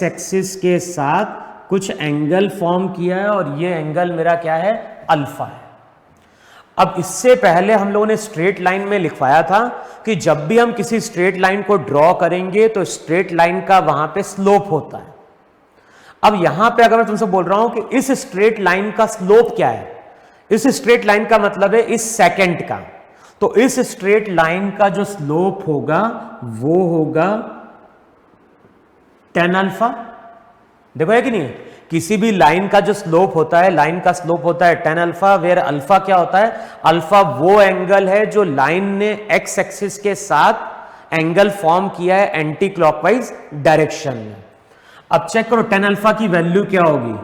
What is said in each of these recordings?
Axis के साथ कुछ एंगल फॉर्म किया है और ये एंगल मेरा क्या है, अल्फा है। अब इससे पहले हम लोगों ने स्ट्रेट लाइन में लिखवाया था कि जब भी हम किसी स्ट्रेट लाइन को ड्रॉ करेंगे तो स्ट्रेट लाइन का वहां पे स्लोप होता है। अब यहां पे अगर मैं तुमसे बोल रहा हूं कि इस स्ट्रेट लाइन का स्लोप क्या है, इस स्ट्रेट लाइन का मतलब है इस सेकंड का, तो इस स्ट्रेट लाइन का जो स्लोप होगा वो होगा tan अल्फा। देखो है कि नहीं, किसी भी लाइन का जो स्लोप होता है, लाइन का स्लोप होता है tan अल्फा, वेयर अल्फा क्या होता है, अल्फा वो एंगल है जो लाइन ने एक्स एक्सिस के साथ एंगल फॉर्म किया है एंटी क्लॉकवाइज डायरेक्शन में। अब चेक करो tan अल्फा की वैल्यू क्या होगी,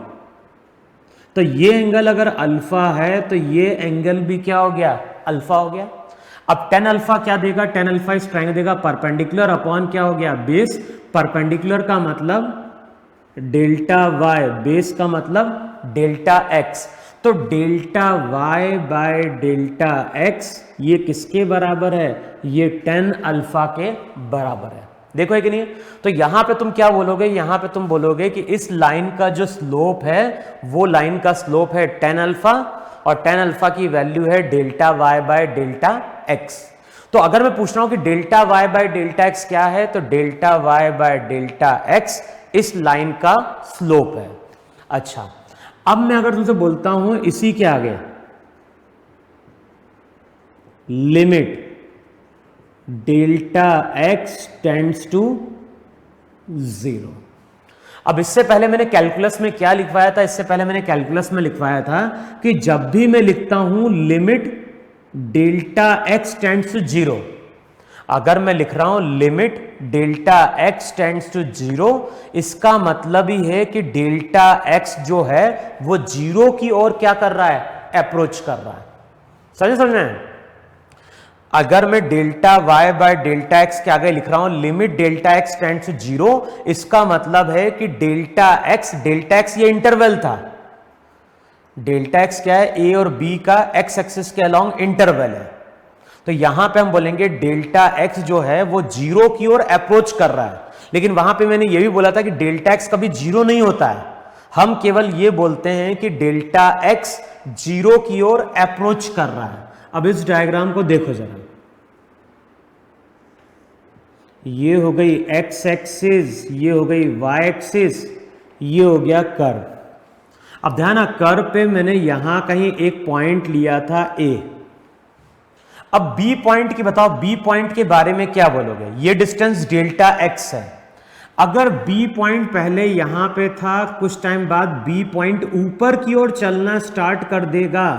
तो ये एंगल अगर अल्फा है तो ये एंगल भी क्या हो गया, अल्फा हो गया। अब tan अल्फा क्या देगा, tan अल्फा इस ट्रायंगल देगा परपेंडिकुलर अपॉन क्या हो गया, बेस। परपेंडिकुलर का मतलब डेल्टा वाई, बेस का मतलब डेल्टा एक्स, तो delta y by delta x ये किसके बराबर है, ये tan अल्फा के बराबर है। देखो है कि नहीं, तो यहां पे तुम क्या बोलोगे, यहां पे तुम बोलोगे कि इस लाइन का जो स्लोप है वो लाइन का स्लोप है tan अल्फा और tan अल्फा की वैल्यू है delta y by delta x. तो अगर मैं पूछ रहा हूं कि delta y by delta x क्या है, तो delta y by delta x इस लाइन का स्लोप है। अच्छा, अब मैं अगर तुमसे बोलता हूं इसी के आगे limit delta x tends to 0। अब इससे पहले मैंने कैलकुलस में क्या लिखवाया था, इससे पहले मैंने कैलकुलस में लिखवाया था कि जब भी मैं लिखता हूं limit delta x tends to 0, अगर मैं लिख रहा हूं limit delta x tends to 0, इसका मतलब ही है कि डेल्टा एक्स जो है वो 0 की ओर क्या कर रहा है, अप्रोच कर रहा है। समझ में? अगर मैं delta y by delta x के आगे लिख रहा हूं limit delta x tends to 0, इसका मतलब है कि डेल्टा एक्स ये इंटरवल था, डेल्टा एक्स क्या है, ए और बी का एक्स एक्सिस के अलोंग इंटरवल है, तो यहां पे हम बोलेंगे डेल्टा एक्स जो है वो 0 की ओर अप्रोच कर रहा है। लेकिन वहां पे मैंने ये भी बोला था कि डेल्टा एक्स कभी 0 नहीं होता है, हम केवल ये बोलते हैं कि डेल्टा एक्स 0 की ओर अप्रोच कर रहा है। अब इस डायग्राम को देखो जरा, ये हो गई एक्स एक्सिस, ये हो गई वाई एक्सिस, ये हो गया कर्व। अब ध्यान, कर्व पे मैंने यहां कहीं एक पॉइंट लिया था ए। अब बी पॉइंट की बताओ, बी पॉइंट के बारे में क्या बोलोगे, ये डिस्टेंस डेल्टा एक्स है। अगर बी पॉइंट पहले यहां पे था, कुछ टाइम बाद बी पॉइंट ऊपर की ओर चलना स्टार्ट कर देगा,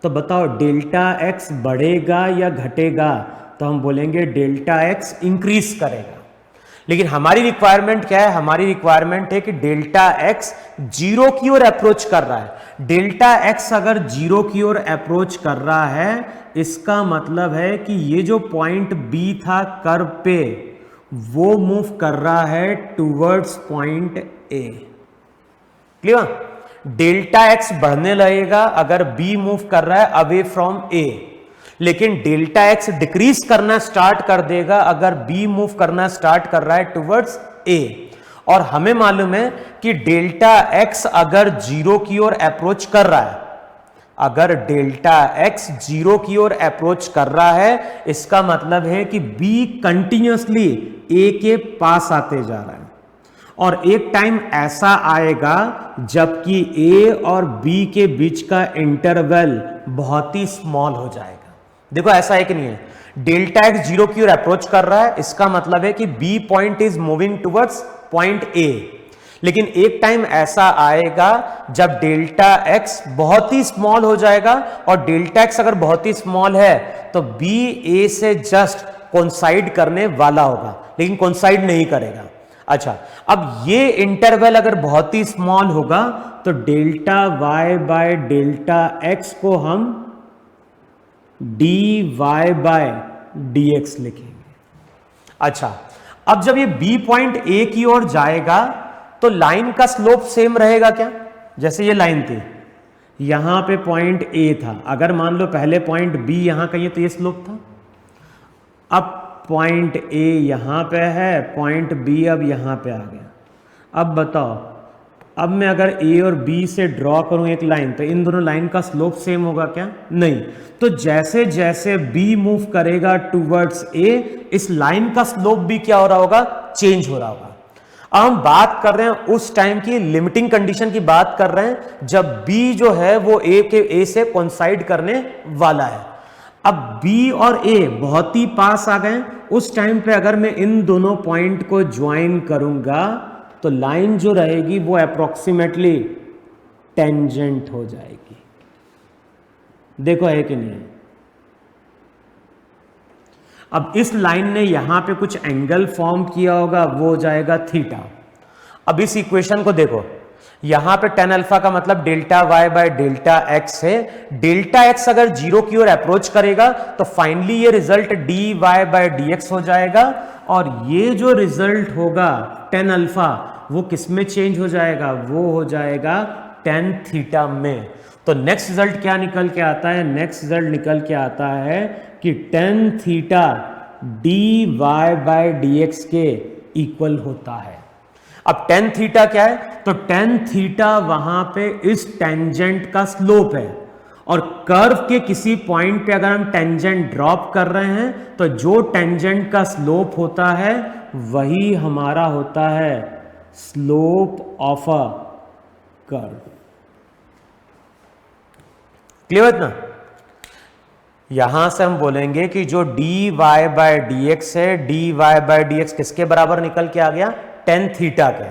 तो बताओ डेल्टा एक्स बढ़ेगा या घटेगा, तो हम बोलेंगे डेल्टा एक्स इंक्रीज करेगा। लेकिन हमारी रिक्वायरमेंट क्या है, हमारी रिक्वायरमेंट है कि डेल्टा एक्स 0 की ओर अप्रोच कर रहा है। डेल्टा एक्स अगर 0 की ओर अप्रोच कर रहा है, इसका मतलब है कि ये जो पॉइंट बी था कर्व पे, वो मूव कर रहा है towards point A. Clear? Delta x बढ़ने लगेगा अगर बी मूव कर रहा है अवे फ्रॉम ए, लेकिन डेल्टा एक्स डिक्रीज करना स्टार्ट कर देगा अगर बी मूव करना स्टार्ट कर रहा है टुवर्ड्स ए। और हमें मालूम है कि डेल्टा एक्स अगर 0 की ओर अप्रोच कर रहा है, अगर डेल्टा एक्स 0 की ओर अप्रोच कर रहा है, इसका मतलब है कि बी कंटिन्यूअसली ए के पास आते जा रहा है। और एक टाइम ऐसा आएगा जबकि ए और बी के बीच का इंटरवल बहुत ही स्मॉल हो जाएगा। देखो ऐसा है कि नहीं है, डेल्टा एक्स 0 की ओर अप्रोच कर रहा है, इसका मतलब है कि B point is moving towards point A. लेकिन एक टाइम ऐसा आएगा जब डेल्टा एक्स बहुत ही स्मॉल हो जाएगा, और डेल्टा एक्स अगर बहुत ही स्मॉल है तो बी ए से जस्ट कोइंसाइड करने वाला होगा, लेकिन कोइंसाइड नहीं करेगा। अच्छा, अब ये इंटरवल अगर बहुत ही स्मॉल होगा तो delta y by delta x को हम dy बाय dx लिखेंगे। अच्छा, अब जब ये b पॉइंट a की ओर जाएगा तो लाइन का स्लोप सेम रहेगा क्या? जैसे ये लाइन थी, यहां पे पॉइंट a था, अगर मान लो पहले पॉइंट b यहां कहीं तो ये स्लोप था। अब पॉइंट a यहां पे है, पॉइंट b अब यहां पे आ गया। अब बताओ, अब मैं अगर ए और बी से ड्रॉ करूं एक लाइन, तो इन दोनों लाइन का स्लोप सेम होगा क्या? नहीं। तो जैसे जैसे बी मूव करेगा टूवर्ड्स ए, इस लाइन का स्लोप भी क्या हो रहा होगा? चेंज हो रहा होगा। अब हम बात कर रहे हैं उस टाइम की, लिमिटिंग कंडीशन की बात कर रहे हैं जब बी जो है वो ए से कोइंसाइड करने वाला है। अब बी और ए बहुत ही पास आ गए, उस टाइम पे अगर मैं इन दोनों पॉइंट को ज्वाइन करूंगा तो लाइन जो रहेगी वो अप्रोक्सीमेटली टेंजेंट हो जाएगी। देखो है कि नहीं है? अब इस लाइन ने यहां पे कुछ एंगल फॉर्म किया होगा, वो हो जाएगा थीटा। अब इस इक्वेशन को देखो, यहां पे tan अल्फा का मतलब delta y by delta x है। डेल्टा एक्स अगर जीरो की ओर अप्रोच करेगा तो फाइनली ये result d y by d x हो जाएगा, और ये जो रिजल्ट होगा tan अल्फा वो किस में चेंज हो जाएगा? वो हो जाएगा tan थीटा में। तो नेक्स्ट रिजल्ट क्या निकल के आता है? नेक्स्ट रिजल्ट निकल के आता है कि tan theta d y by d x के इक्वल होता है। अब tan थीटा क्या है? तो tan थीटा वहां पे इस टेंजेंट का स्लोप है, और कर्व के किसी पॉइंट पे अगर हम टेंजेंट ड्रॉप कर रहे हैं तो जो टेंजेंट का स्लोप होता है वही हमारा होता है slope of a curve. Clear है ना? यहां से हम बोलेंगे कि जो d y by d x है, d y by d x किसके बराबर निकल के आ गया? tan थीटा के।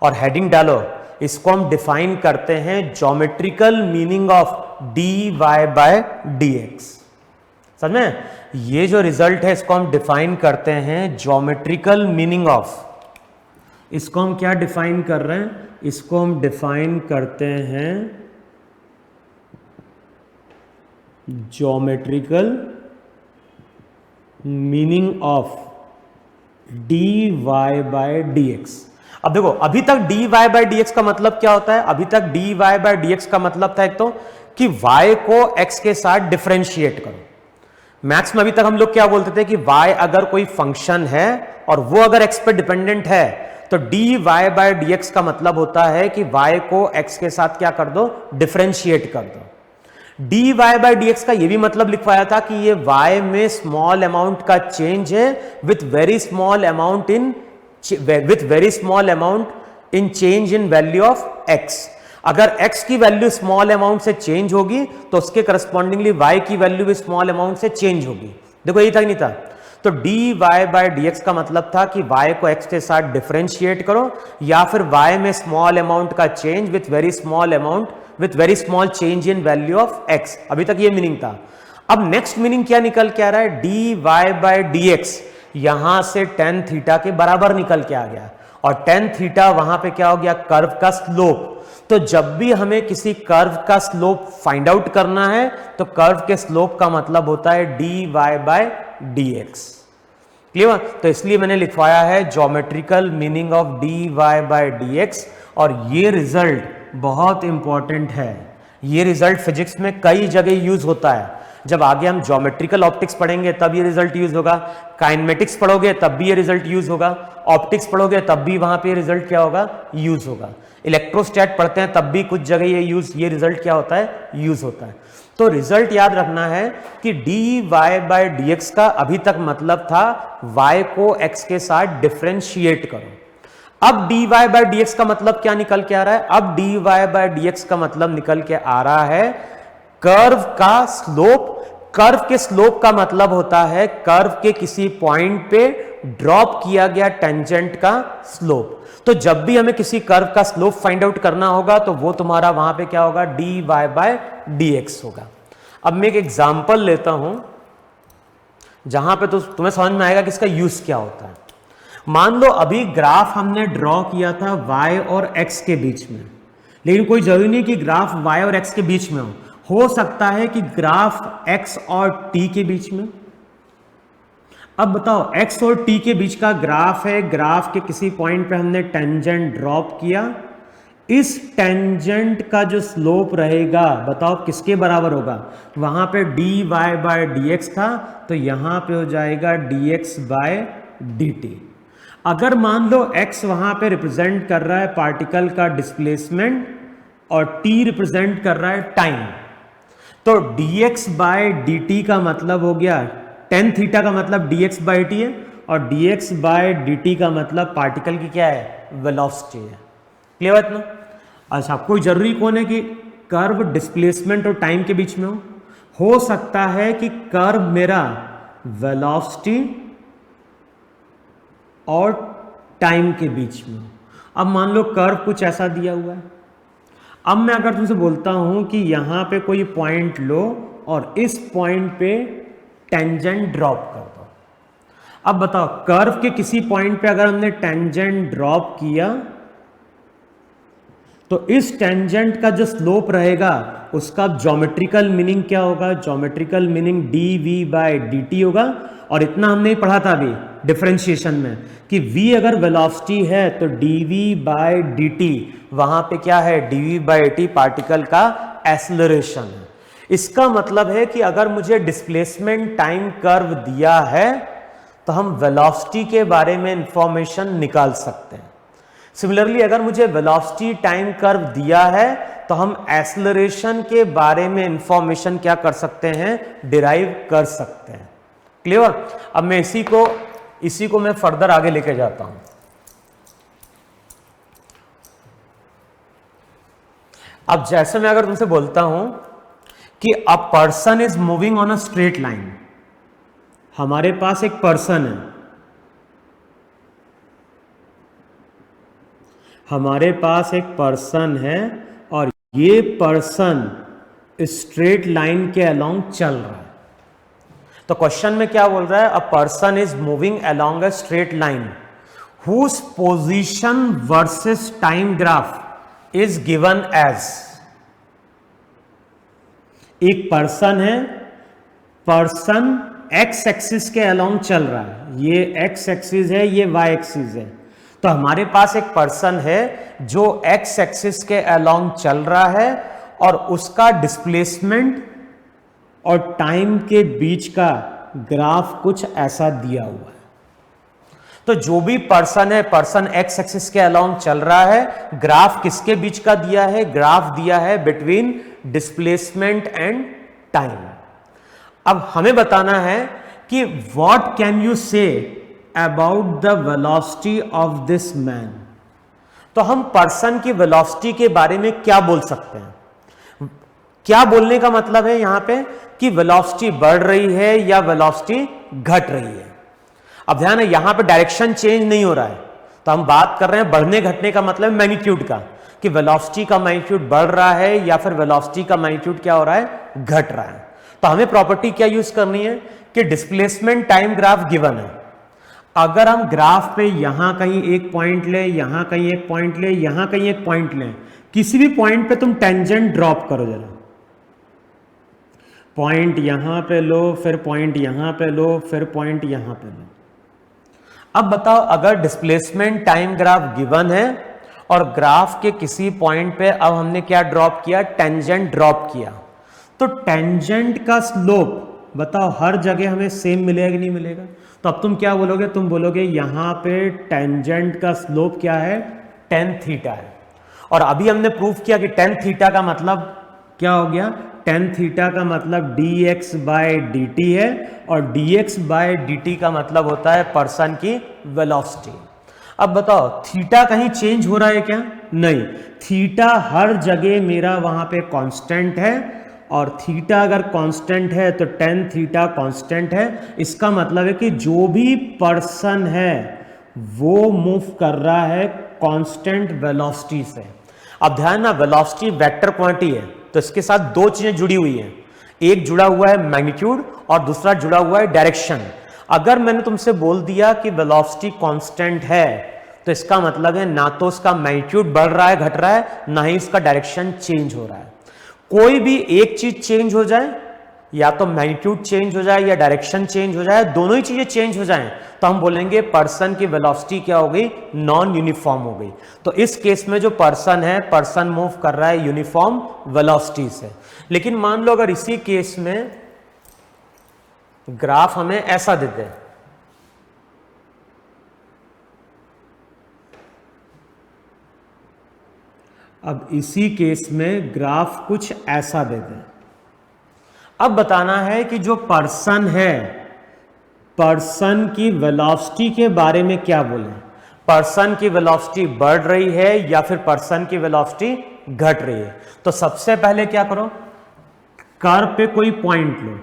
और हेडिंग डालो, इसको हम डिफाइन करते हैं geometrical meaning of d y by d x. समझ में? ये जो रिजल्ट है इसको हम डिफाइन करते हैं ज्योमेट्रिकल मीनिंग ऑफ। इसको हम क्या डिफाइन कर रहे हैं? इसको हम डिफाइन करते हैं geometrical meaning of d y by d x. अब देखो, अभी तक d y by d x का मतलब क्या होता है? अभी तक d y by d x का मतलब था एक तो कि y को x के साथ डिफरेंशिएट करो। मैथ्स में अभी तक हम लोग क्या बोलते थे कि y अगर कोई फंक्शन है और वो अगर x पे डिपेंडेंट है तो d y by d x का मतलब होता है कि y को x के साथ क्या कर दो? डिफरेंशिएट कर दो। D y by d x का ये भी मतलब लिखवाया था कि ये y में स्मॉल अमाउंट का चेंज है with very small amount in change in value of x। अगर x की वैल्यू स्मॉल अमाउंट से चेंज होगी तो उसके करस्पॉन्डिंगली y की वैल्यू भी स्मॉल अमाउंट से चेंज होगी। देखो यही तक नहीं था। तो d y by d x का मतलब था कि y को x के साथ डिफरेंशिएट करो, या फिर y में स्मॉल अमाउंट का change with very small change in value of x। अभी तक ये मीनिंग था। अब नेक्स्ट मीनिंग क्या निकल के आ रहा है? D y by d x यहां से tan थीटा के बराबर निकल के आ गया, और tan थीटा वहां पे क्या हो गया? कर्व का स्लोप। तो जब भी हमें किसी कर्व का स्लोप फाइंड आउट करना है तो कर्व के स्लोप का मतलब होता है d y by d x. Clear? तो इसलिए मैंने लिखवाया है geometrical meaning of d y by d x, और ये रिजल्ट बहुत इंपॉर्टेंट है। ये रिजल्ट फिजिक्स में कई जगह यूज होता है। जब आगे हम ज्योमेट्रिकल ऑप्टिक्स पढ़ेंगे तब ये रिजल्ट यूज होगा, काइनेमेटिक्स पढ़ोगे तब भी ये रिजल्ट यूज होगा, ऑप्टिक्स पढ़ोगे तब भी वहां पे रिजल्ट क्या होगा? यूज होगा। इलेक्ट्रोस्टैट पढ़ते हैं तब भी कुछ जगह ये रिजल्ट क्या होता है? यूज होता है। तो रिजल्ट याद रखना है कि d y by d x का अभी तक मतलब था y को x के साथ डिफरेंशिएट करो। अब d y by d x का मतलब क्या निकल के आ रहा है? अब d y by d x का मतलब निकल के आ रहा है कर्व का स्लोप। कर्व के स्लोप का मतलब होता है कर्व के किसी पॉइंट पे ड्रॉप किया गया टेंजेंट का स्लोप। तो जब भी हमें किसी कर्व का स्लोप फाइंड आउट करना होगा तो वो तुम्हारा वहां पे क्या होगा? D y by d x होगा। अब मैं एक एग्जांपल लेता हूं जहां पे तो तुम्हें समझ में आएगा कि इसका यूज क्या होता है। मान लो अभी ग्राफ हमने ड्रॉ किया था y और x के बीच में, लेकिन कोई जरूरी नहीं कि ग्राफ y और x के बीच में हो सकता है कि ग्राफ x और t के बीच में। अब बताओ, x और t के बीच का ग्राफ है, ग्राफ के किसी पॉइंट पे हमने टेंजेंट ड्रॉप किया, इस टेंजेंट का जो स्लोप रहेगा बताओ किसके बराबर होगा? वहां पे d y by d x था, तो यहां पे हो जाएगा d x by d t. अगर मान लो x वहां पे रिप्रेजेंट कर रहा है पार्टिकल का डिस्प्लेसमेंट और t रिप्रेजेंट कर रहा है टाइम, तो dx बाय dt का मतलब हो गया tan थीटा का मतलब dx बाय t है और dx बाय dt का मतलब पार्टिकल की क्या है, वेलोसिटी है। क्लियर बात ना? अच्छा, कोई जरूरी कौन है कि कर्व डिस्प्लेसमेंट और टाइम के बीच में हो सकता है कि कर्व मेरा वेलोसिटी और टाइम के बीच में। अब मान लो कर्व कुछ ऐसा दिया हुआ है, अब मैं अगर तुमसे बोलता हूं कि यहां पे कोई पॉइंट लो और इस पॉइंट पे टेंजेंट ड्रॉप कर दो। अब बताओ, कर्व के किसी पॉइंट पे अगर हमने टेंजेंट ड्रॉप किया तो इस टेंजेंट का जो स्लोप रहेगा उसका ज्योमेट्रिकल मीनिंग क्या होगा? Geometrical meaning dv by dt होगा। और इतना हमने ही पढ़ा था अभी डिफरेंशिएशन में कि v अगर वेलोसिटी है तो dv बाय dt वहां पे क्या है, dv बाय dt पार्टिकल का एक्सेलरेशन है। इसका मतलब है कि अगर मुझे डिस्प्लेसमेंट टाइम कर्व दिया है तो हम वेलोसिटी के बारे में इंफॉर्मेशन निकाल सकते हैं। सिमिलरली अगर मुझे वेलोसिटी टाइम कर्व दिया है तो हम एक्सेलरेशन के बारे में इंफॉर्मेशन क्या कर सकते हैं, डिराइव कर सकते हैं। क्लियर? अब मैं इसी को मैं फर्दर आगे लेके जाता हूं। अब जैसे मैं अगर तुमसे बोलता हूं कि अ person is moving on a straight line, हमारे पास एक पर्सन है, हमारे पास एक पर्सन है और ये पर्सन स्ट्रेट लाइन के अलोंग चल रहा है। तो क्वेश्चन में क्या बोल रहा है? A person is moving along a straight line whose position versus time graph is given as. एक पर्सन है, पर्सन एक्स एक्सिस के अलोंग चल रहा है, ये एक्स एक्सिस है, ये वाई एक्सिस है। तो हमारे पास एक पर्सन है जो एक्स एक्सिस के अलोंग चल रहा है और उसका डिस्प्लेसमेंट और टाइम के बीच का ग्राफ कुछ ऐसा दिया हुआ है। तो जो भी पर्सन है, पर्सन एक्स एक्सिस के अलोंग चल रहा है, ग्राफ किसके बीच का दिया है? ग्राफ दिया है बिटवीन डिस्प्लेसमेंट एंड टाइम। अब हमें बताना है कि what can you say about the velocity of this man. तो हम पर्सन की वेलोसिटी के बारे में क्या बोल सकते हैं? क्या बोलने का मतलब है यहां पे कि वेलोसिटी बढ़ रही है या वेलोसिटी घट रही है। अब ध्यान है, यहां पे डायरेक्शन चेंज नहीं हो रहा है, तो हम बात कर रहे हैं बढ़ने घटने का मतलब मैग्नीट्यूड का, कि वेलोसिटी का मैग्नीट्यूड बढ़ रहा है या फिर वेलोसिटी का मैग्नीट्यूड क्या हो रहा है, घट रहा है। तो हमें प्रॉपर्टी क्या यूज करनी है कि डिस्प्लेसमेंट टाइम ग्राफ गिवन है। अगर हम ग्राफ पे यहां कहीं एक पॉइंट ले, यहां कहीं एक पॉइंट ले, यहां कहीं एक पॉइंट ले, किसी भी पॉइंट पे तुम टेंजेंट ड्रॉप करो जरा, पॉइंट यहां पे लो, फिर पॉइंट यहां पे लो, फिर पॉइंट यहां पे लो। अब बताओ, अगर डिस्प्लेसमेंट टाइम ग्राफ गिवन है और ग्राफ के किसी पॉइंट पे अब हमने क्या ड्रॉप किया, टेंजेंट ड्रॉप किया, तो टेंजेंट का स्लोप बताओ हर जगह हमें सेम मिलेगा कि नहीं मिलेगा? तो अब तुम क्या बोलोगे? तुम बोलोगे यहां पे टेंजेंट का स्लोप क्या है, tan थीटा है। और अभी हमने प्रूफ किया कि tan थीटा का मतलब क्या हो गया, tan थीटा का मतलब dx बाय dt है और dx बाय dt का मतलब होता है पर्सन की वेलोसिटी। अब बताओ, थीटा कहीं चेंज हो रहा है क्या? नहीं, थीटा हर जगह मेरा वहां पे कांस्टेंट है और थीटा अगर कांस्टेंट है तो tan थीटा कांस्टेंट है। इसका मतलब है कि जो भी पर्सन है वो मूव कर रहा है कांस्टेंट वेलोसिटी से। अब ध्यान ना, वेलोसिटी वेक्टर क्वांटिटी है तो इसके साथ दो चीजें जुड़ी हुई हैं, एक जुड़ा हुआ है मैग्नीट्यूड और दूसरा जुड़ा हुआ है डायरेक्शन। अगर मैंने तुमसे बोल दिया कि वेलोसिटी कांस्टेंट है तो इसका मतलब है ना तो उसका मैग्नीट्यूड बढ़ रहा है घट रहा है, ना ही इसका डायरेक्शन चेंज हो रहा है। कोई भी एक चीज चेंज हो जाए, या तो मैग्नीट्यूड चेंज हो जाए या डायरेक्शन चेंज हो जाए, दोनों ही चीजें चेंज हो जाएं, तो हम बोलेंगे पर्सन की वेलोसिटी क्या हो गई, नॉन यूनिफॉर्म हो गई। तो इस केस में जो पर्सन है, पर्सन मूव कर रहा है यूनिफॉर्म वेलोसिटी से। लेकिन मान लो अगर इसी केस में ग्राफ हमें ऐसा देते हैं, अब इसी केस में ग्राफ कुछ ऐसा दे दें। अब बताना है कि जो पर्सन है, पर्सन की वेलोसिटी के बारे में क्या बोलें। पर्सन की वेलोसिटी बढ़ रही है या फिर पर्सन की वेलोसिटी घट रही है। तो सबसे पहले क्या करो, कर्व पे कोई पॉइंट लो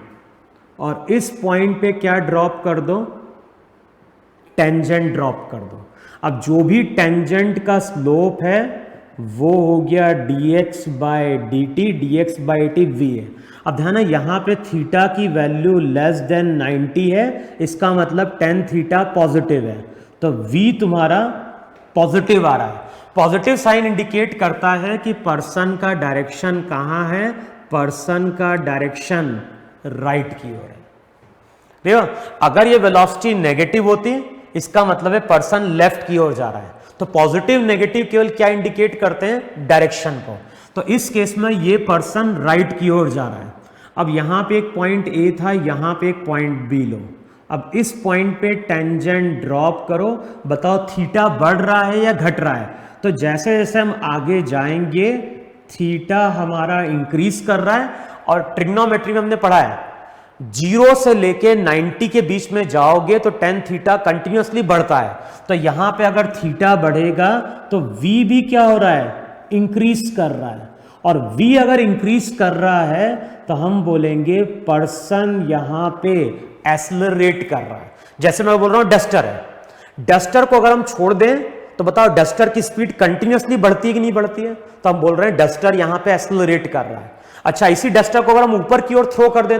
और इस पॉइंट पे क्या ड्रॉप कर दो, टेंजेंट ड्रॉप कर दो। अब जो भी टेंजेंट का स्लोप है वो हो गया dx by dt, dx by dt v है। अब ध्यान है यहां पे थीटा की वैल्यू लेस देन 90 है, इसका मतलब tan थीटा पॉजिटिव है, तो v तुम्हारा पॉजिटिव आ रहा है। पॉजिटिव साइन इंडिकेट करता है कि पर्सन का डायरेक्शन कहां है, पर्सन का डायरेक्शन राइट की ओर है। देखो अगर ये वेलोसिटी नेगेटिव होती इसका मतलब है पर्सन लेफ्ट की ओर जा रहा है। तो पॉजिटिव नेगेटिव केवल क्या इंडिकेट करते हैं, डायरेक्शन को। तो इस केस में ये पर्सन राइट की ओर जा रहा है। अब यहां पे एक पॉइंट ए था, यहां पे एक पॉइंट बी लो। अब इस पॉइंट पे टेंजेंट ड्रॉप करो, बताओ थीटा बढ़ रहा है या घट रहा है। तो जैसे जैसे हम आगे जाएंगे थीटा हमारा इंक्रीज कर रहा है, और ट्रिग्नोमेट्री में हमने पढ़ा है 0 से लेके 90 के बीच में जाओगे तो tan थीटा कंटिन्यूसली बढ़ता है। तो यहां पे अगर थीटा बढ़ेगा तो v भी क्या हो रहा है, इंक्रीज कर रहा है। और v अगर इंक्रीज कर रहा है तो हम बोलेंगे पर्सन यहां पे एक्सेलरेट कर रहा है। जैसे मैं बोल रहा हूं डस्टर है, डस्टर को अगर हम छोड़ दें तो बताओ डस्टर की स्पीड कंटिन्यूसली बढ़ती है कि नहीं बढ़ती है। तो हम बोल रहे हैं डस्टर यहां पे एक्सेलरेट कर रहा है। अच्छा, इसी डस्टर को अगर हम ऊपर की ओर थ्रो कर दें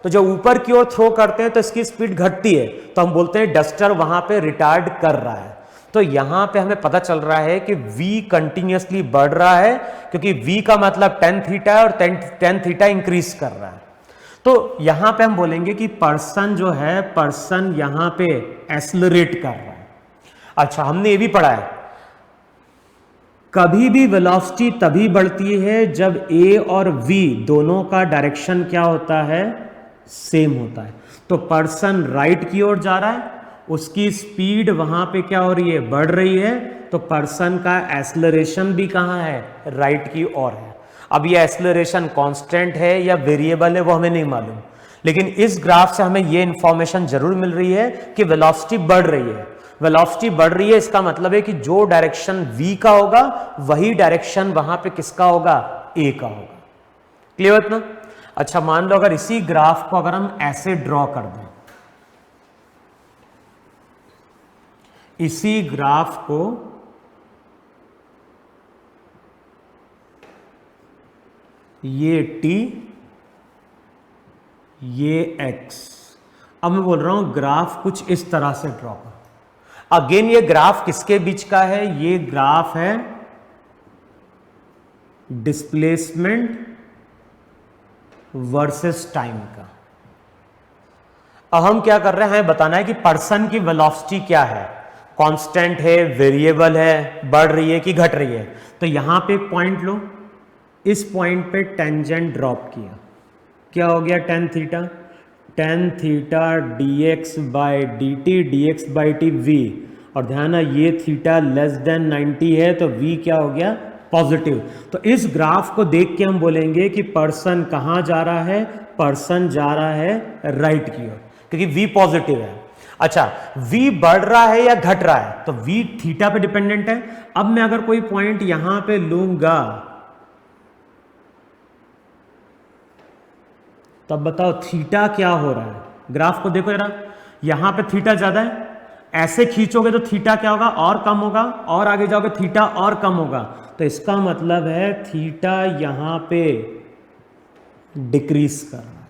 तो जब ऊपर की ओर थ्रो करते हैं तो इसकी स्पीड घटती है, तो हम बोलते हैं डस्टर वहां पे रिटार्ड कर रहा है। तो यहां पे हमें पता चल रहा है कि v कंटिन्यूसली बढ़ रहा है, क्योंकि v का मतलब tan थीटा है और tan थीटा इंक्रीज कर रहा है। तो यहां पे हम बोलेंगे कि पर्सन जो है, पर्सन यहां पे एक्सेलरेट कर रहा है। अच्छा, हमने ये भी पढ़ा है कभी भी वेलोसिटी तभी बढ़ती है जब a और v दोनों का डायरेक्शन क्या होता है, सेम होता है। तो पर्सन राइट की ओर जा रहा है, उसकी स्पीड वहां पे क्या हो रही है, बढ़ रही है, तो पर्सन का एक्सेलरेशन भी कहां है, राइट की ओर है। अब ये एक्सेलरेशन कांस्टेंट है या वेरिएबल है वो हमें नहीं मालूम, लेकिन इस ग्राफ से हमें ये इंफॉर्मेशन जरूर मिल रही है कि वेलोसिटी बढ़ रही है। वेलोसिटी बढ़ रही है इसका मतलब है कि जो डायरेक्शन v का होगा वही डायरेक्शन वहां पे किसका होगा, a का होगा। क्लियर इतना? अच्छा, मान लो अगर इसी ग्राफ को अगर हम ऐसे ड्रॉ कर दें, इसी ग्राफ को ये t, ये x। अब मैं बोल रहा हूं ग्राफ कुछ इस तरह से ड्रॉ कर। अगेन ये ग्राफ किसके बीच का है, ये ग्राफ है डिस्प्लेसमेंट वर्सेस टाइम का। अब हम क्या कर रहे हैं, बताना है कि पर्सन की वेलोसिटी क्या है, कांस्टेंट है, वेरिएबल है, बढ़ रही है कि घट रही है। तो यहां पे एक पॉइंट लो, इस पॉइंट पे टेंजेंट ड्रॉप किया, क्या हो गया, tan theta, tan theta dx by dt, dx by t v। और ध्यान है ये थीटा लेस देन 90 है तो v क्या हो गया, पॉजिटिव। तो इस ग्राफ को देख के हम बोलेंगे कि पर्सन कहां जा रहा है, पर्सन जा रहा है राइट की ओर, क्योंकि v पॉजिटिव है। अच्छा, v बढ़ रहा है या घट रहा है, तो v थीटा पे डिपेंडेंट है। अब मैं अगर कोई पॉइंट यहां पे लूंगा तब बताओ थीटा क्या हो रहा है, ग्राफ को देखो जरा, यहां पे थीटा ज्यादा है, ऐसे खींचोगे तो थीटा क्या होगा, और कम होगा, और आगे जाओगे थीटा और कम होगा। तो इसका मतलब है थीटा यहां पे डिक्रीज कर रहा है।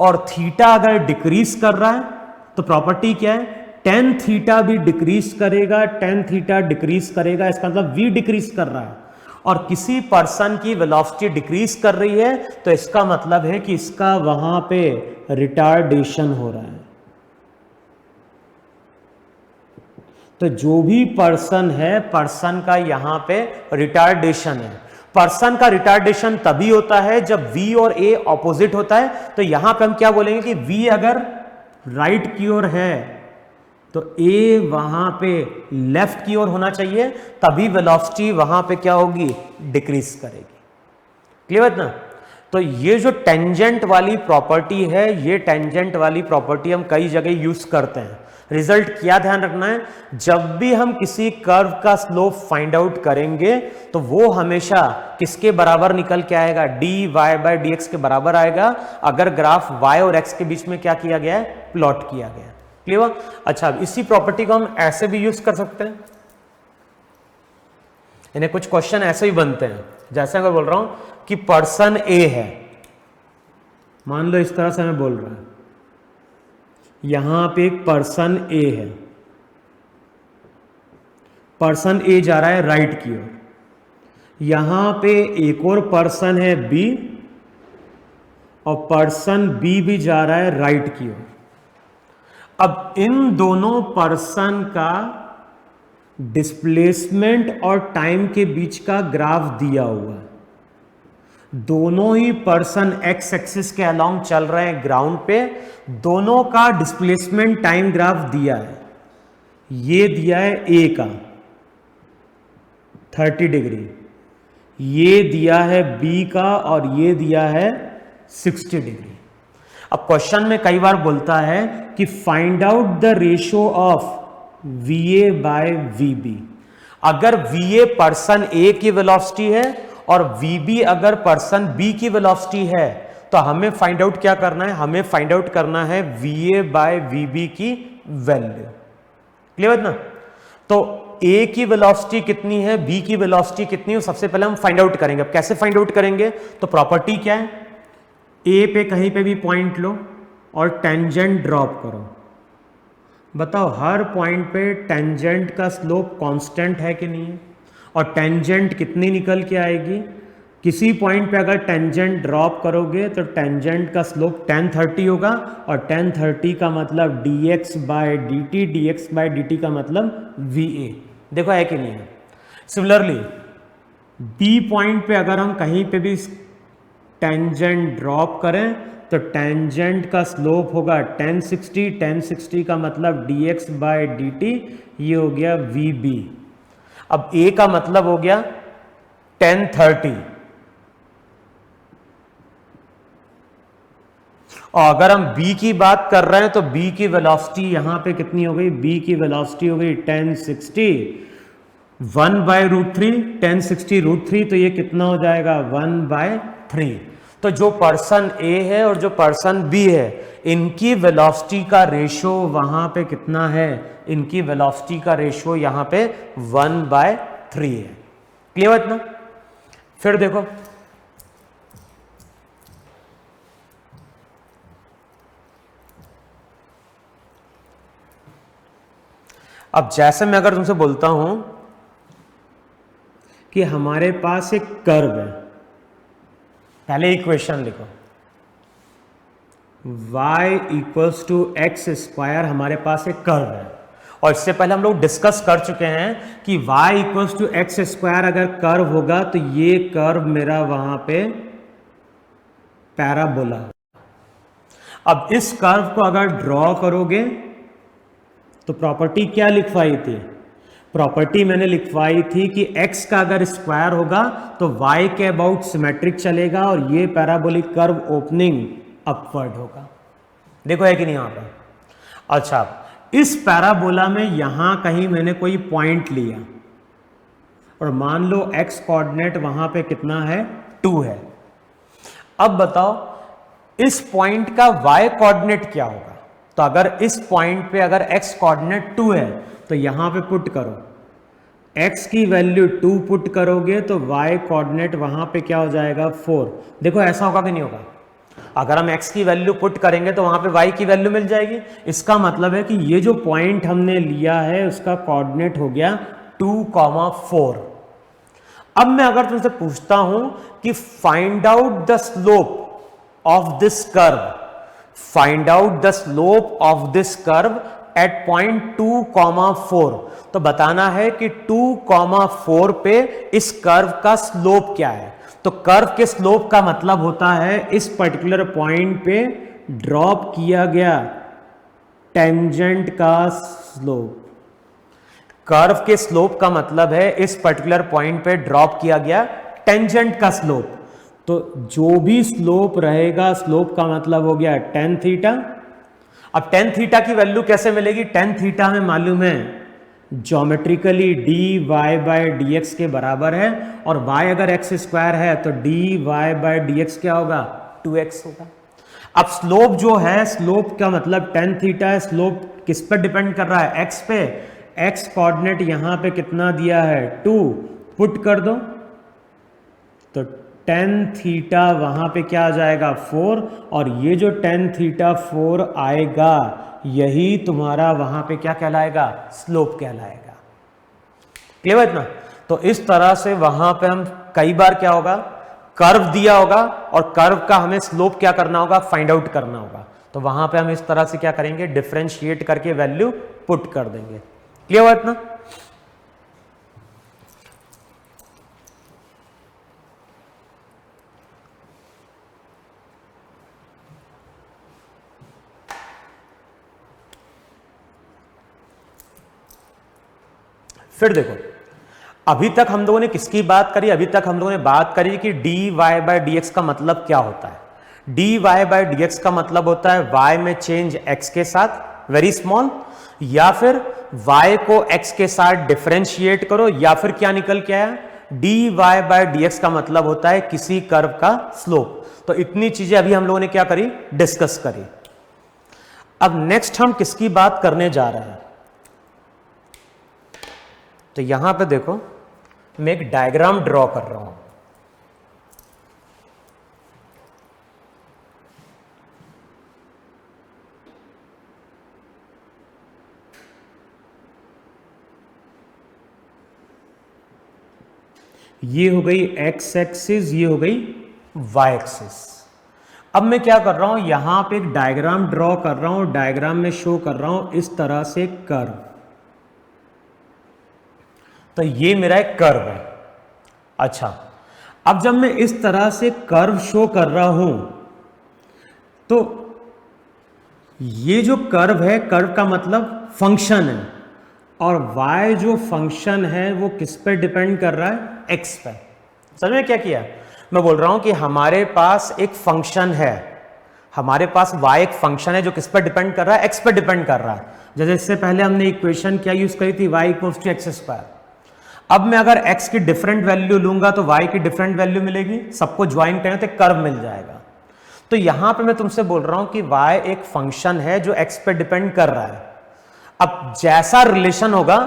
और थीटा अगर डिक्रीज कर रहा है तो प्रॉपर्टी क्या है, tan थीटा भी डिक्रीज करेगा, tan थीटा डिक्रीज करेगा, इसका मतलब v डिक्रीज कर रहा है। और किसी पर्सन की वेलोसिटी डिक्रीज कर रही है तो इसका मतलब है कि इसका वहां पे रिटार्डेशन हो रहा है। तो जो भी पर्सन है, पर्सन का यहां पे रिटार्डेशन है। पर्सन का रिटार्डेशन तभी होता है जब v और a ऑपोजिट होता है। तो यहां पे हम क्या बोलेंगे कि v अगर राइट की ओर है तो ए वहां पे लेफ्ट की ओर होना चाहिए, तभी वेलोसिटी वहां पे क्या होगी, डिक्रीज करेगी। क्लियर ना? तो ये जो टेंजेंट वाली प्रॉपर्टी है, ये टेंजेंट वाली प्रॉपर्टी हम कई जगह यूज करते हैं। रिजल्ट क्या ध्यान रखना है, जब भी हम किसी कर्व का स्लोप फाइंड आउट करेंगे तो वो हमेशा किसके बराबर निकल के आएगा, d y by d x के बराबर आएगा, अगर ग्राफ वाई और एक्स के बीच में क्या किया गया है, प्लॉट किया गया है। क्लियर? अच्छा, इसी प्रॉपर्टी को हम ऐसे भी यूज कर सकते हैं, इन्हें कुछ क्वेश्चन ऐसे ही बनते हैं, जैसे अगर बोल रहा हूं कि पर्सन ए है, मान लो इस तरह से मैं बोल रहा हूं, यहां पे एक पर्सन ए है, पर्सन ए जा रहा है राइट की ओर, यहां पे एक और पर्सन है बी, और पर्सन बी भी जा रहा है राइट की ओर। अब इन दोनों पर्सन का डिस्प्लेसमेंट और टाइम के बीच का ग्राफ दिया हुआ है, दोनों ही पर्सन एक्स एक्सिस के अलोंग चल रहे हैं ग्राउंड पे, दोनों का डिस्प्लेसमेंट टाइम ग्राफ दिया है, ये दिया है ए का 30 डिग्री, ये दिया है बी का, और ये दिया है 60 डिग्री। अब क्वेश्चन में कई बार बोलता है कि find out the ratio of VA by VB। अगर VA पर्सन A की वेलोसिटी है और VB अगर पर्सन B की वेलोसिटी है, तो हमें फाइंड आउट क्या करना है, हमें फाइंड आउट करना है VA बाय VB की वैल्यू। क्लियर ना? तो A की वेलोसिटी कितनी है, B की वेलोसिटी कितनी है, सबसे पहले हम फाइंड आउट करेंगे। अब कैसे फाइंड आउट करेंगे, तो प्रॉपर्टी क्या है, ए पे कहीं पे भी पॉइंट लो और टेंजेंट ड्रॉप करो, बताओ हर पॉइंट पे टेंजेंट का स्लोप कांस्टेंट है कि नहीं है, और टेंजेंट कितनी निकल के आएगी, किसी पॉइंट पे अगर टेंजेंट ड्रॉप करोगे तो टेंजेंट का स्लोप tan 30 होगा, और tan 30 का मतलब dx by dt, dx by dt का मतलब VA। देखो है कि नहीं है। सिमिलरली बी पॉइंट पे अगर हम कहीं पे भी टेंजेंट ड्रॉप करें तो टेंजेंट का स्लोप होगा tan 60, tan 60 का मतलब dx बाय dt, ये हो गया VB। अब A का मतलब हो गया tan 30, और अगर हम B की बात कर रहे हैं तो B की वेलोसिटी यहां पे कितनी हो गई, B की वेलोसिटी हो गई tan 60, 1 बाय √3, tan 60 √3, तो ये कितना हो जाएगा 1 बाय 3। तो जो पर्सन A है और जो पर्सन B है, इनकी वेलोसिटी का रेशियो वहां पे कितना है, इनकी वेलोसिटी का रेशियो यहां पे 1 बाय 3 है। क्लियर ना? फिर देखो अब जैसे मैं अगर तुमसे बोलता हूं कि हमारे पास एक कर्व है, पहले इक्वेशन लिखो, y equals to x square, हमारे पास एक कर्व है, और इससे पहले हम लोग डिस्कस कर चुके हैं कि y equals to x square अगर कर्व होगा तो ये कर्व मेरा वहां पे पैराबोला। अब इस कर्व को अगर ड्रॉ करोगे तो प्रॉपर्टी क्या लिखवाई थी, प्रॉपर्टी मैंने लिखवाई थी कि x का अगर स्क्वायर होगा तो y के अबाउट सिमेट्रिक चलेगा, और ये पैराबोलिक कर्व ओपनिंग अपवर्ड होगा। देखो है कि नहीं यहां पर। अच्छा, इस पैराबोला में यहां कहीं मैंने कोई पॉइंट लिया, और मान लो x कोऑर्डिनेट वहां पे कितना है, 2 है। अब बताओ इस पॉइंट का y कोऑर्डिनेट क्या होगा, तो अगर इस पॉइंट पे अगर x कोऑर्डिनेट 2 है तो यहां पे पुट करो, x की वैल्यू 2 पुट करोगे तो y कोऑर्डिनेट वहां पे क्या हो जाएगा 4। देखो ऐसा होगा कि नहीं होगा, अगर हम x की वैल्यू पुट करेंगे तो वहां पे y की वैल्यू मिल जाएगी। इसका मतलब है कि ये जो पॉइंट हमने लिया है उसका कोऑर्डिनेट हो गया 2,4। अब मैं अगर तुमसे पूछता हूं कि find out the slope of this curve, find out the slope of this curve at point 2,4, तो बताना है कि 2,4 पे इस कर्व का स्लोप क्या है। तो कर्व के स्लोप का मतलब होता है इस पर्टिकुलर पॉइंट पे ड्रॉप किया गया टेंजेंट का स्लोप। कर्व के स्लोप का मतलब है इस पर्टिकुलर पॉइंट पे ड्रॉप किया गया टेंजेंट का स्लोप। तो जो भी स्लोप रहेगा, स्लोप का मतलब हो गया टेन थीटा। अब टेन थीटा की वैल्यू कैसे मिलेगी? टेन थीटा हमें मालूम है geometrically d y by d x के बराबर है, और y अगर एक्स स्क्वायर है तो d y by d x क्या होगा? 2x होगा। अब स्लोप जो है, स्लोप का मतलब टेन थीटा है, स्लोप किस पर डिपेंड कर रहा है? x पे। x कोऑर्डिनेट यहां पे कितना दिया है? 2, पुट कर दो तो टेन थीटा वहां पे क्या आ जाएगा? 4, और ये जो टेन थीटा 4 आएगा यही तुम्हारा वहां पे क्या कहलाएगा? स्लोप कहलाएगा। क्लियर है इतना? तो इस तरह से वहां पे हम कई बार क्या होगा, कर्व दिया होगा और कर्व का हमें स्लोप क्या करना होगा? फाइंड आउट करना होगा। तो वहां पे हम इस तरह से क्या करेंगे? डिफरेंशिएट करके वैल्यू पुट कर देंगे। क्लियर हुआ इतना? फिर देखो, अभी तक हम लोगों ने किसकी बात करी? अभी तक हम लोगों ने बात करी कि d y by d x का मतलब क्या होता है। D y by d x का मतलब होता है y में चेंज x के साथ वेरी स्मॉल, या फिर y को x के साथ डिफरेंशिएट करो, या फिर क्या निकल के आया? D y by d x का मतलब होता है किसी कर्व का स्लोप। तो इतनी चीजें अभी हम लोगों ने क्या करी? डिस्कस करी। अब नेक्स्ट हम किसकी बात करने जा रहे हैं? तो यहां पे देखो, मैं एक डायग्राम ड्रॉ कर रहा हूं। ये हो गई एक्स एक्सिस, ये हो गई वाई एक्सिस। अब मैं क्या कर रहा हूं, यहां पे एक डायग्राम ड्रॉ कर रहा हूं। डायग्राम में शो कर रहा हूं इस तरह से कर्व। तो ये मेरा एक कर्व है। अच्छा, अब जब मैं इस तरह से कर्व शो कर रहा हूं तो ये जो कर्व है, कर्व का मतलब फंक्शन है, और y जो फंक्शन है वो किस पे डिपेंड कर रहा है? x पे। समझ में क्या किया? मैं बोल रहा हूं कि हमारे पास एक फंक्शन है, हमारे पास y एक फंक्शन है जो किस पर डिपेंड कर रहा है? x पे डिपेंड कर रहा है। जैसे इससे पहले हमने इक्वेशन क्या यूज करी थी? y equals to x square. अब मैं अगर x की डिफरेंट वैल्यू लूंगा तो y की डिफरेंट वैल्यू मिलेगी, सबको ज्वाइन करें तो कर्व मिल जाएगा। तो यहां पे मैं तुमसे बोल रहा हूं कि y एक फंक्शन है जो x पे डिपेंड कर रहा है। अब जैसा रिलेशन होगा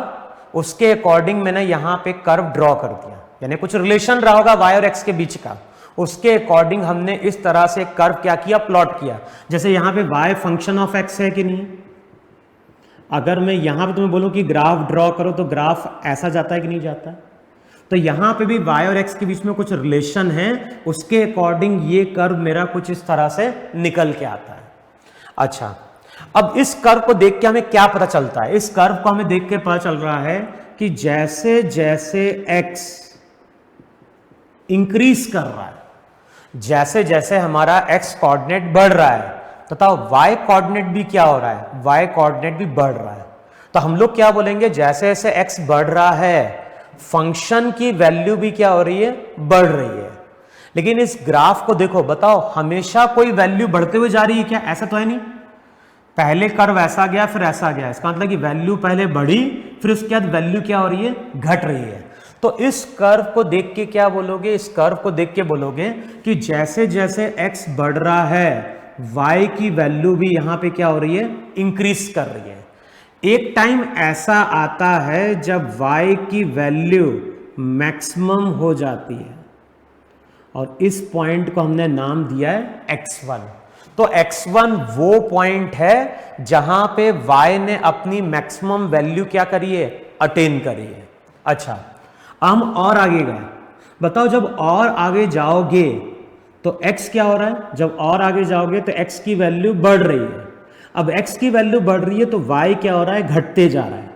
उसके अकॉर्डिंग मैंने यहां पे कर्व ड्रॉ कर दिया, यानी कुछ रिलेशन रहा होगा y और x के बीच का, उसके अकॉर्डिंग हमने इस तरह से कर्व क्या किया? प्लॉट किया। जैसे यहां पे y फंक्शन ऑफ x है कि नहीं? अगर मैं यहां पे तुम्हें बोलूं कि ग्राफ ड्रॉ करो तो ग्राफ ऐसा जाता है कि नहीं जाता? तो यहां पे भी y और x के बीच में कुछ रिलेशन है, उसके अकॉर्डिंग ये कर्व मेरा कुछ इस तरह से निकल के आता है। अच्छा, अब इस कर्व को देख के हमें क्या पता चलता है? इस कर्व को हमें देख के पता चल रहा है कि जैसे जैसे x इंक्रीज कर रहा है, जैसे जैसे हमारा x कोऑर्डिनेट बढ़ रहा है, तथा y कोऑर्डिनेट भी क्या हो रहा है? y कोऑर्डिनेट भी बढ़ रहा है। तो हम लोग क्या बोलेंगे? जैसे जैसे x बढ़ रहा है, फंक्शन की वैल्यू भी क्या हो रही है? बढ़ रही है। लेकिन इस ग्राफ को देखो, बताओ हमेशा कोई वैल्यू बढ़ते हुए जा रही है क्या? ऐसा तो है नहीं। पहले कर्व ऐसा गया फिर ऐसा गया, इसका मतलब कि वैल्यू पहले बढ़ी फिर उसके बाद वैल्यू क्या हो रही है? घट रही है। तो इस कर्व को देख के क्या बोलोगे? इस कर्व को देख के बोलोगे कि जैसे जैसे x बढ़ रहा है, y की वैल्यू भी यहां पे क्या हो रही है? इंक्रीज कर रही है। एक टाइम ऐसा आता है जब y की वैल्यू मैक्सिमम हो जाती है, और इस पॉइंट को हमने नाम दिया है x1। तो x1 वो पॉइंट है जहां पे y ने अपनी मैक्सिमम वैल्यू क्या करी है? अटेन करी है। अच्छा, हम और आगे गए, बताओ जब और आगे जाओगे तो x क्या हो रहा है? जब और आगे जाओगे तो x की वैल्यू बढ़ रही है। अब x की वैल्यू बढ़ रही है तो y क्या हो रहा है? घटते जा रहा है।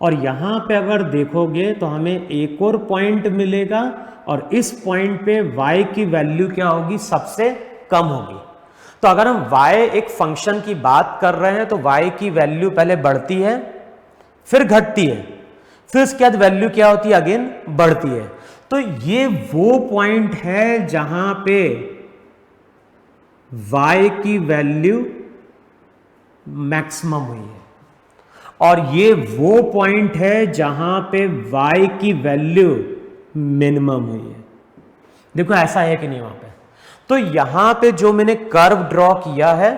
और यहां पे अगर देखोगे तो हमें एक और पॉइंट मिलेगा, और इस पॉइंट पे y की वैल्यू क्या होगी? सबसे कम होगी। तो अगर हम y एक फंक्शन की बात कर रहे हैं तो y की वैल्यू पहले बढ़ती है फिर घटती है, फिर उसके बाद वैल्यू क्या होती है, अगेन बढ़ती है। तो ये वो पॉइंट है जहां पे y की वैल्यू मैक्सिमम हुई है, और ये वो पॉइंट है जहां पे y की वैल्यू मिनिमम हुई है। देखो ऐसा है कि नहीं वहां पे। तो यहां पे जो मैंने कर्व ड्रॉ किया है,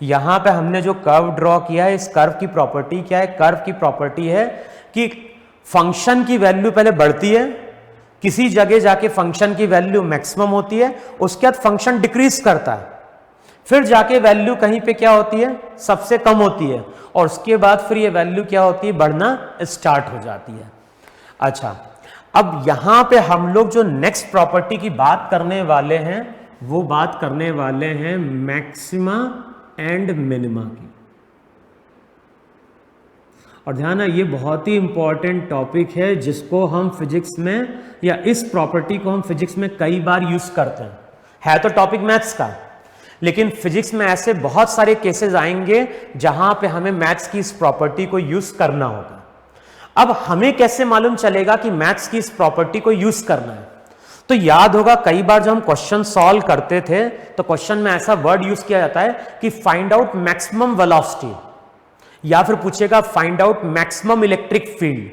यहां पे हमने जो कर्व ड्रॉ किया है, इस कर्व की प्रॉपर्टी क्या है? कर्व की प्रॉपर्टी है कि फंक्शन की वैल्यू पहले बढ़ती है, किसी जगह जाके फंक्शन की वैल्यू मैक्सिमम होती है, उसके बाद फंक्शन डिक्रीज करता है, फिर जाके वैल्यू कहीं पे क्या होती है, सबसे कम होती है, और उसके बाद फिर ये वैल्यू क्या होती है, बढ़ना स्टार्ट हो जाती है। अच्छा, अब यहां पे हम लोग जो नेक्स्ट प्रॉपर्टी की बात करने वाले हैं वो बात करने वाले हैं मैक्सिमा एंड मिनिमा की। और ध्यान है, ये बहुत ही इंपॉर्टेंट टॉपिक है जिसको हम फिजिक्स में, या इस प्रॉपर्टी को हम फिजिक्स में कई बार यूज करते हैं। है तो टॉपिक मैथ्स का, लेकिन फिजिक्स में ऐसे बहुत सारे केसेस आएंगे जहां पे हमें मैथ्स की इस प्रॉपर्टी को यूज करना होगा। अब हमें कैसे मालूम चलेगा कि मैथ्स की इस प्रॉपर्टी को यूज करना है? तो याद होगा कई बार जब हम क्वेश्चन सॉल्व करते थे तो क्वेश्चन में ऐसा वर्ड यूज किया जाता है कि फाइंड आउट मैक्सिमम वेलोसिटी, या फिर पूछेगा find out maximum electric field,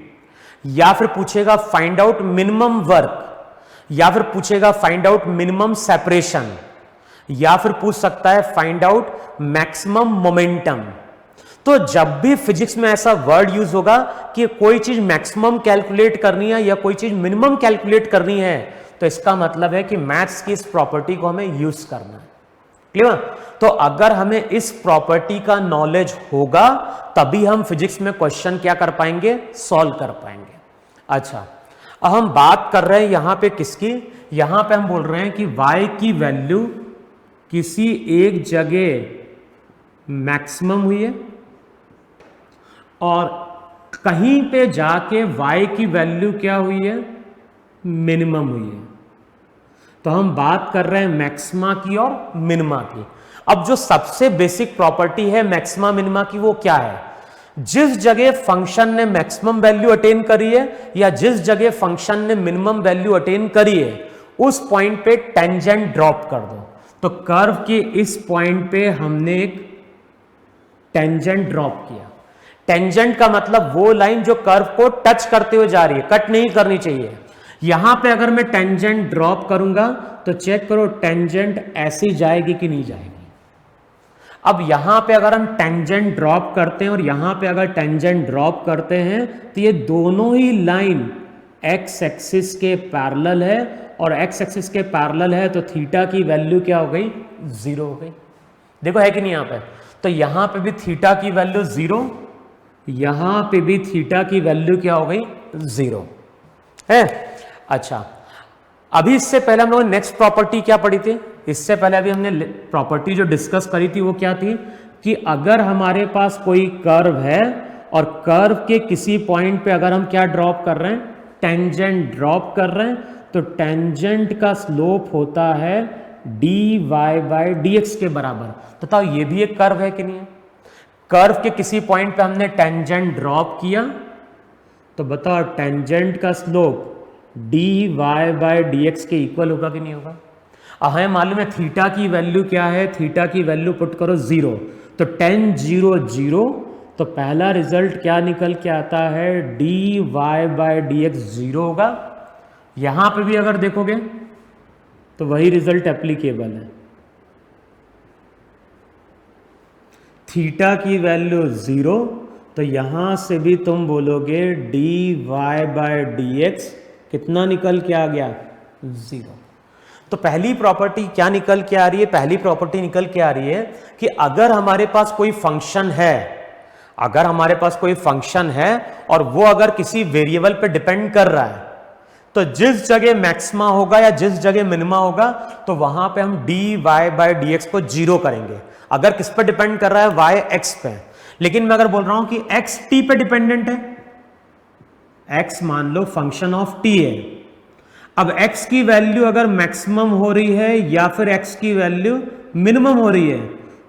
या फिर पूछेगा फाइंड आउट मिनिमम वर्क, या फिर पूछेगा फाइंड आउट मिनिमम सेपरेशन, या फिर पूछ सकता है फाइंड आउट मैक्सिमम मोमेंटम। तो जब भी फिजिक्स में ऐसा वर्ड यूज होगा कि कोई चीज मैक्सिमम कैलकुलेट करनी है या कोई चीज मिनिमम कैलकुलेट करनी है, तो इसका मतलब है कि मैथ्स की इस प्रॉपर्टी को हमें यूज करना है। क्लियर? तो अगर हमें इस प्रॉपर्टी का नॉलेज होगा तभी हम फिजिक्स में क्वेश्चन क्या कर पाएंगे, सॉल्व कर पाएंगे। अच्छा, अब हम बात कर रहे हैं यहां पे किसकी? यहां पे हम बोल रहे हैं कि y की वैल्यू किसी एक जगह मैक्सिमम हुई है और कहीं पे जाके y की वैल्यू क्या हुई है, मिनिमम हुई है। तो हम बात कर रहे हैं मैक्सिमा की और मिनिमा की। अब जो सबसे बेसिक प्रॉपर्टी है मैक्सिमा मिनिमा की वो क्या है? जिस जगह फंक्शन ने मैक्सिमम वैल्यू अटेन करी है या जिस जगह फंक्शन ने मिनिमम वैल्यू अटेन करी है, उस पॉइंट पे टेंजेंट ड्रॉप कर दो। तो कर्व के इस पॉइंट पे हमने एक टेंजेंट ड्रॉप किया। टेंजेंट का मतलब वो लाइन जो कर्व को टच करते हुए जा रही है, कट नहीं करनी चाहिए। यहां पे अगर मैं टेंजेंट ड्रॉप करूंगा तो चेक करो टेंजेंट ऐसी जाएगी कि नहीं जाएगी। अब यहां पे अगर हम टेंजेंट ड्रॉप करते हैं और यहां पे अगर टेंजेंट ड्रॉप करते हैं तो ये दोनों ही लाइन एक्स एक्सिस के पैरेलल है, और एक्स एक्सिस के पैरेलल है तो थीटा की वैल्यू क्या हो गई, जीरो हो गई। देखो है कि नहीं यहां पे? तो यहां पे भी थीटा की वैल्यू जीरो, यहां पे भी थीटा की वैल्यू क्या हो गई, जीरो है। अच्छा, अभी इससे पहले हम लोगों ने नेक्स्ट प्रॉपर्टी क्या पढ़ी थी? इससे पहले अभी हमने प्रॉपर्टी जो डिस्कस करी थी वो क्या थी कि अगर हमारे पास कोई कर्व है और कर्व के किसी पॉइंट पे अगर हम क्या ड्रॉप कर रहे हैं, टेंजेंट ड्रॉप कर रहे हैं, तो टेंजेंट का स्लोप होता है dy बाय dx के बराबर। तो बताओ ये भी एक कर्व है कि नहीं है? कर्व के किसी पॉइंट पे हमने टेंजेंट ड्रॉप किया, तो बताओ टेंजेंट का स्लोप dy बाय dx के इक्वल होगा कि नहीं होगा? हमें मालूम है थीटा की वैल्यू क्या है, थीटा की वैल्यू पुट करो जीरो, तो टेन जीरो जीरो, तो पहला रिजल्ट क्या निकल के आता है, dy बाय dx जीरो होगा। यहां पे भी अगर देखोगे तो वही रिजल्ट एप्लीकेबल है। थीटा की वैल्यू जीरो, तो यहां से भी तुम बोलोगे dy बाय dx कितना निकल के आ गया, जीरो। तो पहली प्रॉपर्टी क्या निकल के आ रही है? पहली प्रॉपर्टी निकल के आ रही है कि अगर हमारे पास कोई फंक्शन है, अगर हमारे पास कोई फंक्शन है और वो अगर किसी वेरिएबल पे डिपेंड कर रहा है, तो जिस जगह मैक्सिमा होगा या जिस जगह मिनिमा होगा तो वहां पे हम dy बाय dx को जीरो करेंगे। अगर किस पे डिपेंड कर रहा है, y x पे। लेकिन मैं अगर बोल रहा हूं कि x t पे डिपेंडेंट है, x मान लो फंक्शन ऑफ t है, अब x की वैल्यू अगर मैक्सिमम हो रही है या फिर x की वैल्यू मिनिमम हो रही है,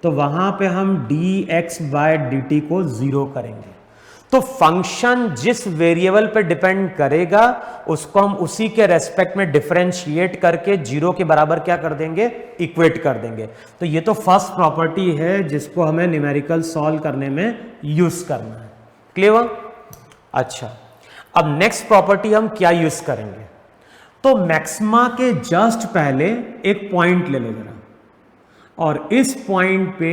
तो वहां पे हम dx/dt को 0 करेंगे। तो फंक्शन जिस वेरिएबल पे डिपेंड करेगा उसको हम उसी के रेस्पेक्ट में डिफरेंशिएट करके 0 के बराबर क्या कर देंगे, इक्वेट कर देंगे। तो ये तो फर्स्ट प्रॉपर्टी है जिसको हमें न्यूमेरिकल सॉल्व करने में यूज करना है। क्लियर? अच्छा, अब नेक्स्ट प्रॉपर्टी हम क्या यूज करेंगे, तो मैक्सिमा के जस्ट पहले एक पॉइंट ले लो जरा, और इस पॉइंट पे